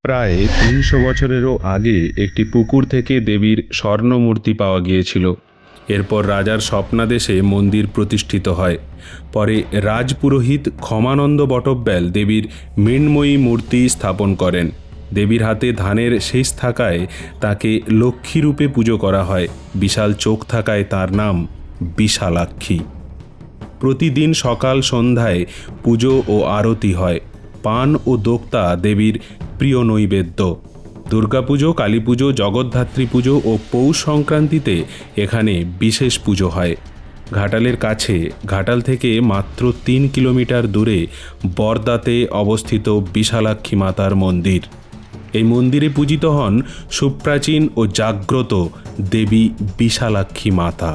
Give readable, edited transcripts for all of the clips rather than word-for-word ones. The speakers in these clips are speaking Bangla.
প্রায় ৩০০ বছরেরও আগে একটি পুকুর থেকে দেবীর স্বর্ণমূর্তি পাওয়া গিয়েছিল। এরপর রাজার স্বপ্নাদেশে মন্দির প্রতিষ্ঠিত হয়। পরে রাজপুরোহিত ক্ষমানন্দ বটব্যাল দেবীর মৃন্ময়ী মূর্তি স্থাপন করেন। দেবীর হাতে ধানের শেষ থাকায় তাকে লক্ষ্মীরূপে পুজো করা হয়। বিশাল চোখ থাকায় তার নাম বিশালাক্ষী। প্রতিদিন সকাল সন্ধ্যায় পুজো ও আরতি হয়। পান ও দোক্তা দেবীর প্রিয় নৈবেদ্য। দুর্গাপুজো, কালী পুজো, জগদ্ধাত্রী পুজো ও পৌষ সংক্রান্তিতে এখানে বিশেষ পুজো হয়। ঘাটালের কাছে, ঘাটাল থেকে মাত্র ৩ কিলোমিটার দূরে বরদাতে অবস্থিত বিশালাক্ষী মাতার মন্দির। এই মন্দিরে পূজিত হন সুপ্রাচীন ও জাগ্রত দেবী বিশালাক্ষী মাতা।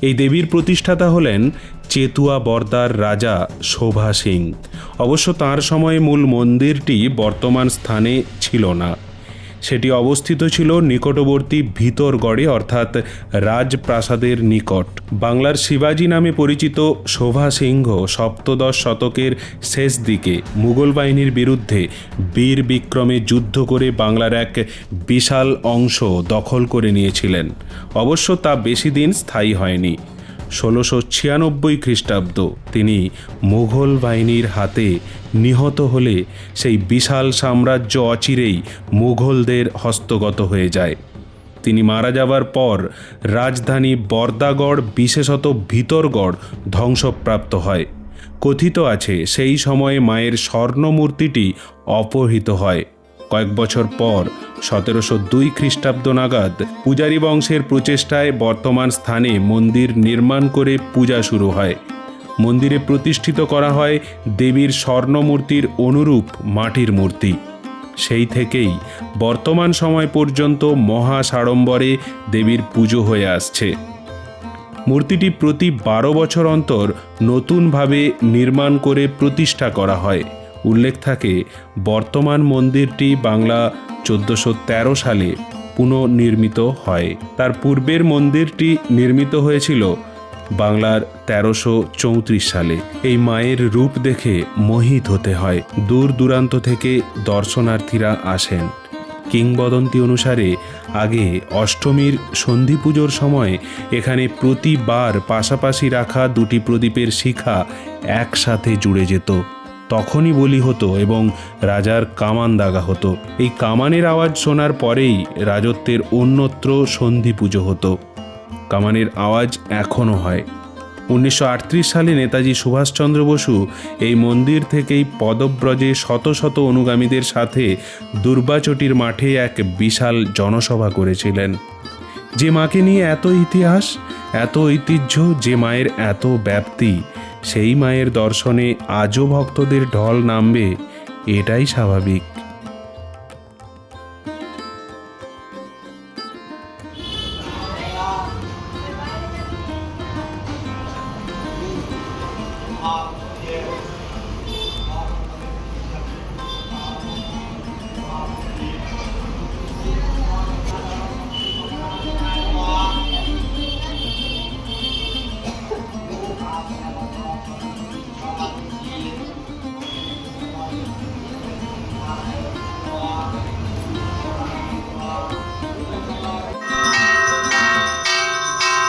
এই দেবীর প্রতিষ্ঠাতা হলেন চেতুয়া বরদার রাজা শোভা সিং। অবশ্য তাঁর সময়ে মূল মন্দিরটি বর্তমান স্থানে ছিল না। সেটি অবস্থিত ছিল নিকটবর্তী ভিতরগড়ে, অর্থাৎ রাজপ্রাসাদের নিকট। বাংলার শিবাজি নামে পরিচিত শোভা সিংহ সপ্তদশ শতকের শেষ দিকে মুঘল বাহিনীর বিরুদ্ধে বীর বিক্রমে যুদ্ধ করে বাংলার এক বিশাল অংশ দখল করে নিয়েছিলেন। অবশ্য তা বেশি দিন স্থায়ী হয়নি। ১৬৯৬ খ্রিস্টাব্দ তিনি মুঘল বাহিনীর হাতে নিহত হলে সেই বিশাল সাম্রাজ্য অচিরেই মুঘলদের হস্তগত হয়ে যায়। তিনি মারা যাবার পর রাজধানী বরদাগড়, বিশেষত ভিতরগড় ধ্বংসপ্রাপ্ত হয়। কথিত আছে সেই সময়ে মায়ের স্বর্ণমূর্তিটি অপহৃত হয়। কয়েক বছর পর ১৭০২ খ্রিস্টাব্দ নাগাদ পূজারী বংশের প্রচেষ্টায় বর্তমান স্থানে মন্দির নির্মাণ করে পূজা শুরু হয়। মন্দিরে প্রতিষ্ঠিত করা হয় দেবীর স্বর্ণমূর্তির অনুরূপ মাটির মূর্তি। সেই থেকেই বর্তমান সময় পর্যন্ত মহা সাড়ম্বরে দেবীর পুজো হয়ে আসছে। মূর্তিটি প্রতি ১২ বছর অন্তর নতুনভাবে নির্মাণ করে প্রতিষ্ঠা করা হয়। উল্লেখ থাকে বর্তমান মন্দিরটি বাংলা ১৪১৩ সালে পুনর্নির্মিত হয়। তার পূর্বের মন্দিরটি নির্মিত হয়েছিল বাংলার ১৩৩৪ সালে। এই মায়ের রূপ দেখে মোহিত হতে হয়। দূর দূরান্ত থেকে দর্শনার্থীরা আসেন। কিংবদন্তি অনুসারে আগে অষ্টমীর সন্ধি পুজোর সময় এখানে প্রতিবার পাশাপাশি রাখা দুটি প্রদীপের শিখা একসাথে জুড়ে যেত। তখনই বলি হতো এবং রাজার কামান দাগা হতো। এই কামানের আওয়াজ শোনার পরেই রাজত্বের অন্যত্র সন্ধি পুজো হতো। কামানের আওয়াজ এখনও হয়। ১৯৩৮ সালে নেতাজি সুভাষচন্দ্র বসু এই মন্দির থেকেই পদব্রজে শত শত অনুগামীদের সাথে দুর্বাচটির মাঠে এক বিশাল জনসভা করেছিলেন। যে মাকে নিয়ে এত ইতিহাস, এত ঐতিহ্য, যে মায়ের এত ব্যাপ্তি, সেই মায়ের দর্শনে আজও ভক্তদের ঢল নামবে, এটাই স্বাভাবিক।